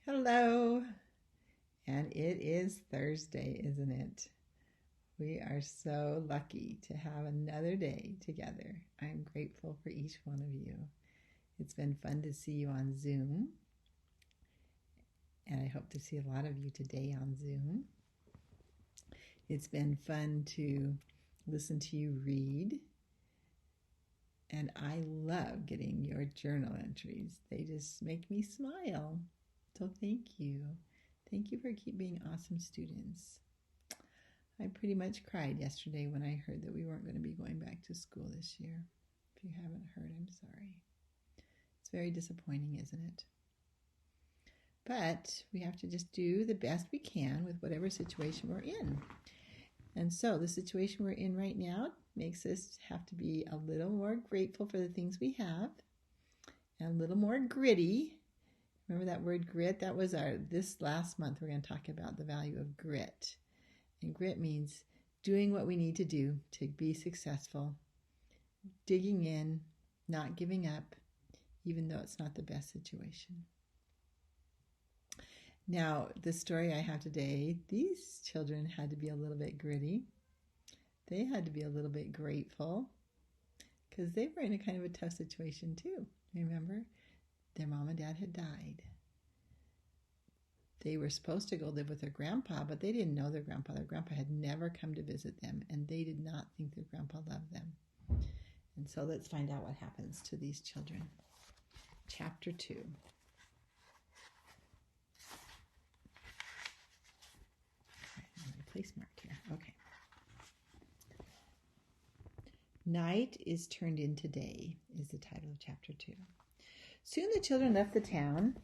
Hello, and it is Thursday, isn't it? We are so lucky to have another day together. I'm grateful for each one of you. It's been fun to see you on Zoom, and I hope to see a lot of you today on Zoom. It's been fun to listen to you read, and I love getting your journal entries. They just make me smile. So thank you. Thank you for being awesome students. I pretty much cried yesterday when I heard that we weren't going to be going back to school this year. If you haven't heard, I'm sorry. It's very disappointing, isn't it? But we have to just do the best we can with whatever situation we're in. And so the situation we're in right now makes us have to be a little more grateful for the things we have and a little more gritty. Remember that word grit? That was this last month we're going to talk about the value of grit. And grit means doing what we need to do to be successful, digging in, not giving up, even though it's not the best situation. Now, the story I have today, these children had to be a little bit gritty. They had to be a little bit grateful because they were in a kind of a tough situation too. Remember, their mom and dad had died. They were supposed to go live with their grandpa, but they didn't know their grandpa. Their grandpa had never come to visit them, and they did not think their grandpa loved them. And so let's find out what happens to these children. Chapter 2. Place mark here. Okay. Night is turned into day is the title of chapter 2. Soon the children left the town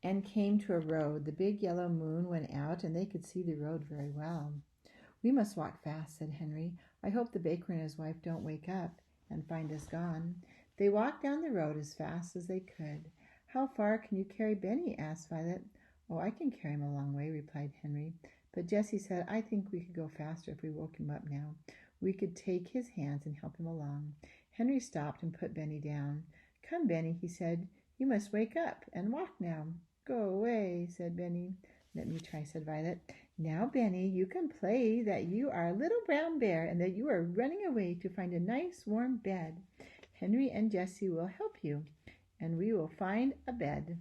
and came to a road. The big yellow moon went out, and they could see the road very well. "We must walk fast," said Henry. "I hope the baker and his wife don't wake up and find us gone." They walked down the road as fast as they could. "How far can you carry Benny?" asked Violet. "Oh, I can carry him a long way," replied Henry. But Jessie said, "I think we could go faster if we woke him up now. We could take his hands and help him along." Henry stopped and put Benny down. "Come, Benny," he said. "You must wake up and walk now." "Go away," said Benny. "Let me try," said Violet. "Now, Benny, you can play that you are a little brown bear and that you are running away to find a nice warm bed. Henry and Jessie will help you, and we will find a bed."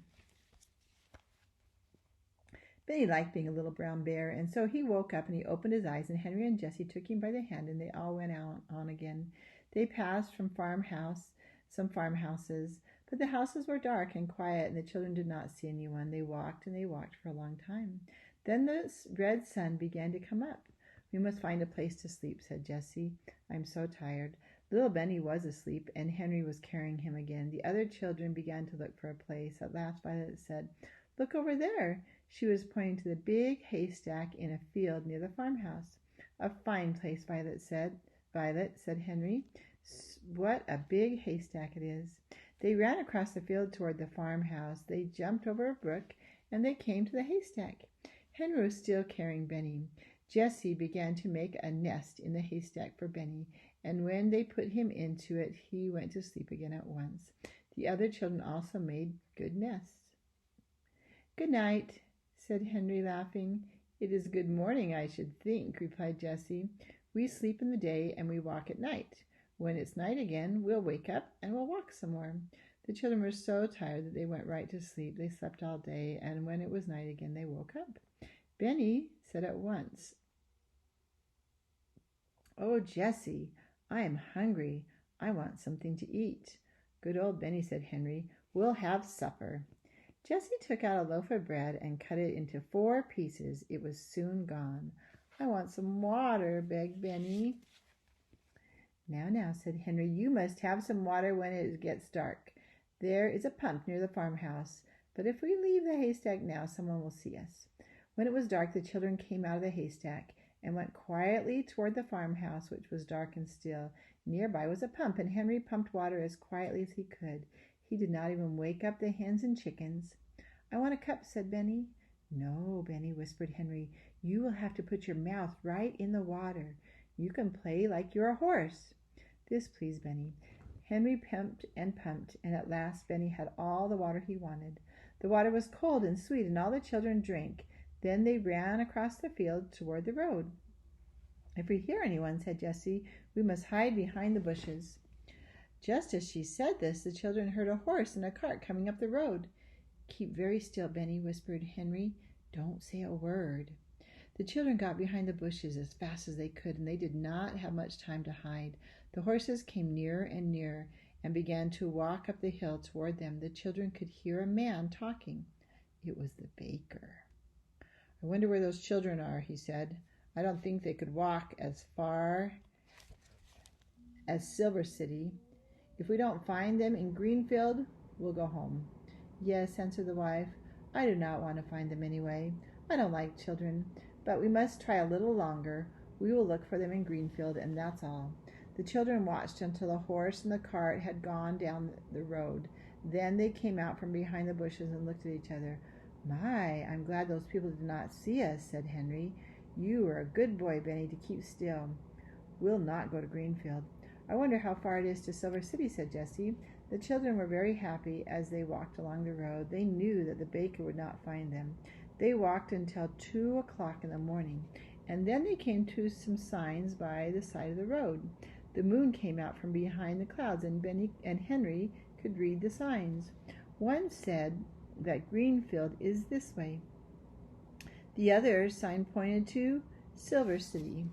Benny liked being a little brown bear, and so he woke up and he opened his eyes, and Henry and Jessie took him by the hand, and they all went out on again. They passed some farmhouses, but the houses were dark and quiet, and the children did not see anyone. They walked and they walked for a long time. Then the red sun began to come up. "We must find a place to sleep," said Jessie. "I'm so tired." Little Benny was asleep, and Henry was carrying him again. The other children began to look for a place. At last Violet said, "Look over there." She was pointing to the big haystack in a field near the farmhouse. "A fine place," Violet said. "Violet," said Henry, "what a big haystack it is." They ran across the field toward the farmhouse. They jumped over a brook, and they came to the haystack. Henry was still carrying Benny. Jessie began to make a nest in the haystack for Benny, and when they put him into it, he went to sleep again at once. The other children also made good nests. "Good night," said Henry, laughing. "It is good morning, I should think," replied Jessie. "We sleep in the day and we walk at night. When it's night again, we'll wake up and we'll walk some more." The children were so tired that they went right to sleep. They slept all day, and when it was night again, they woke up. Benny said at once, "Oh, Jessie, I am hungry. I want something to eat." "Good old Benny," said Henry. "We'll have supper." Jessie took out a loaf of bread and cut it into 4 pieces. It was soon gone. "I want some water," begged Benny. Now," said Henry, "you must have some water when it gets dark. There is a pump near the farmhouse, but if we leave the haystack now, someone will see us." When it was dark, the children came out of the haystack and went quietly toward the farmhouse, which was dark and still. Nearby was a pump, and Henry pumped water as quietly as he could. He did not even wake up the hens and chickens. "I want a cup," said Benny. "No, Benny," whispered Henry. "You will have to put your mouth right in the water. You can play like you're a horse." This pleased Benny. Henry pumped, and at last Benny had all the water he wanted. The water was cold and sweet, and all the children drank. Then they ran across the field toward the road. "If we hear anyone," said Jessie, "we must hide behind the bushes." Just as she said this, the children heard a horse and a cart coming up the road. "Keep very still, Benny," whispered Henry. "Don't say a word." The children got behind the bushes as fast as they could, and they did not have much time to hide. The horses came nearer and nearer and began to walk up the hill toward them. The children could hear a man talking. It was the baker. "I wonder where those children are," he said. "I don't think they could walk as far as Silver City. If we don't find them in Greenfield, we'll go home." "Yes," answered the wife. "I do not want to find them anyway. I don't like children. But we must try a little longer. We will look for them in Greenfield, and that's all." The children watched until the horse and the cart had gone down the road. Then they came out from behind the bushes and looked at each other. "My, I'm glad those people did not see us," said Henry. "You were a good boy, Benny, to keep still. We'll not go to Greenfield." "I wonder how far it is to Silver City," said Jessie. The children were very happy as they walked along the road. They knew that the baker would not find them. They walked until 2 o'clock in the morning, and then they came to some signs by the side of the road. The moon came out from behind the clouds, and Benny and Henry could read the signs. One said that Greenfield is this way. The other sign pointed to Silver City.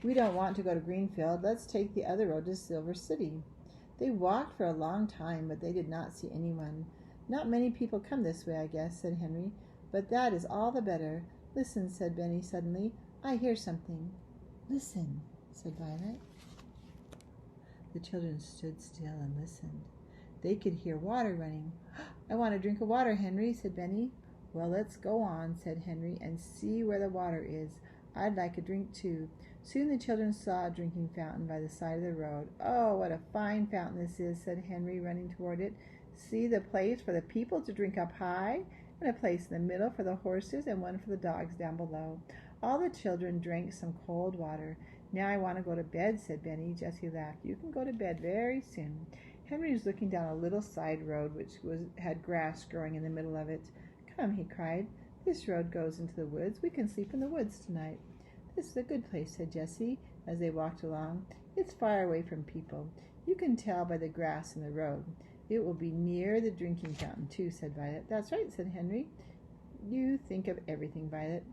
"We don't want to go to Greenfield. Let's take the other road to Silver City." They walked for a long time, but they did not see anyone. "Not many people come this way, I guess," said Henry. "But that is all the better." "Listen," said Benny suddenly. "I hear something." "Listen," said Violet. The children stood still and listened. They could hear water running. "I want a drink of water, Henry," said Benny. "Well, let's go on," said Henry, "and see where the water is. I'd like a drink too." Soon the children saw a drinking fountain by the side of the road. "Oh, what a fine fountain this is," said Henry, running toward it. "See the place for the people to drink up high, and a place in the middle for the horses, and one for the dogs down below." All the children drank some cold water. "Now I want to go to bed," said Benny. Jessie laughed. "You can go to bed very soon." Henry was looking down a little side road which had grass growing in the middle of it. "Come," he cried. "This road goes into the woods. We can sleep in the woods tonight." "This is a good place," said Jessie, as they walked along. "It's far away from people. You can tell by the grass in the road. It will be near the drinking fountain, too," said Violet. "That's right," said Henry. "You think of everything, Violet."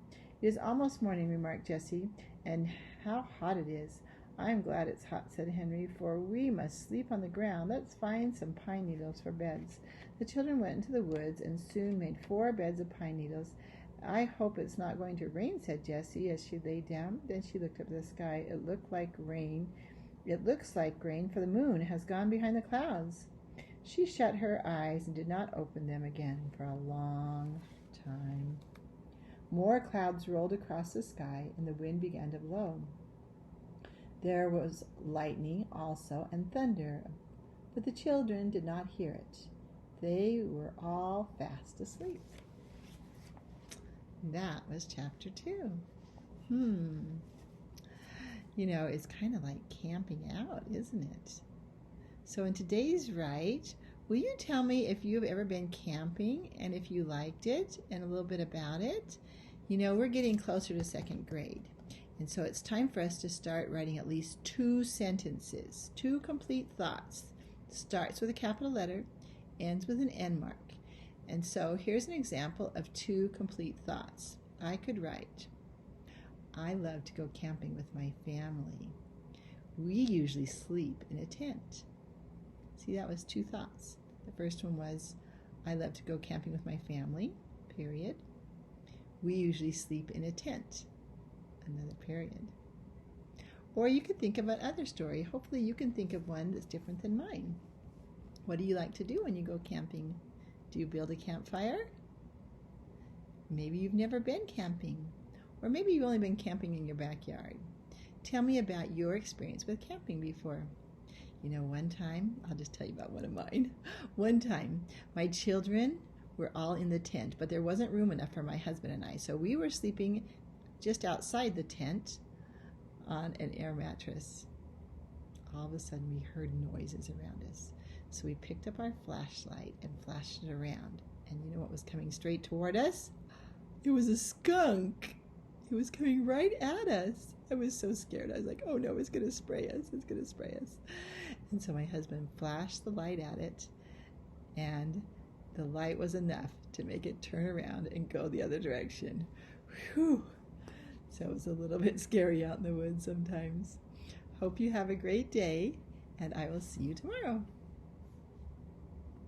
"It is almost morning," remarked Jessie, "and how hot it is." "I'm glad it's hot," said Henry, "for we must sleep on the ground. Let's find some pine needles for beds." The children went into the woods and soon made 4 beds of pine needles. "I hope it's not going to rain," said Jessie as she lay down. Then she looked up at the sky. It looked like rain. "It looks like rain, for the moon has gone behind the clouds." She shut her eyes and did not open them again for a long time. More clouds rolled across the sky, and the wind began to blow. There was lightning also and thunder, but the children did not hear it. They were all fast asleep. That was chapter 2. It's kind of like camping out, isn't it? So in today's Write, will you tell me if you've ever been camping and if you liked it and a little bit about it? We're getting closer to 2nd grade. And so it's time for us to start writing at least 2 sentences, 2 complete thoughts. Starts with a capital letter, ends with an end mark. And so here's an example of 2 complete thoughts. I could write, "I love to go camping with my family. We usually sleep in a tent." See, that was 2 thoughts. The first one was, I love to go camping with my family, period. We usually sleep in a tent, another period. Or you could think of another story. Hopefully you can think of one that's different than mine. What do you like to do when you go camping? Do you build a campfire? Maybe you've never been camping. Or maybe you've only been camping in your backyard. Tell me about your experience with camping before. One time, I'll just tell you about one of mine. One time, my children were all in the tent, but there wasn't room enough for my husband and I, so we were sleeping just outside the tent on an air mattress. all of a sudden we heard noises around us. So we picked up our flashlight and flashed it around. And you know what was coming straight toward us? It was a skunk. It was coming right at us. I was so scared. I was like, oh no, it's going to spray us. It's going to spray us. And so my husband flashed the light at it, and the light was enough to make it turn around and go the other direction. Whew. So it was a little bit scary out in the woods sometimes. Hope you have a great day, and I will see you tomorrow.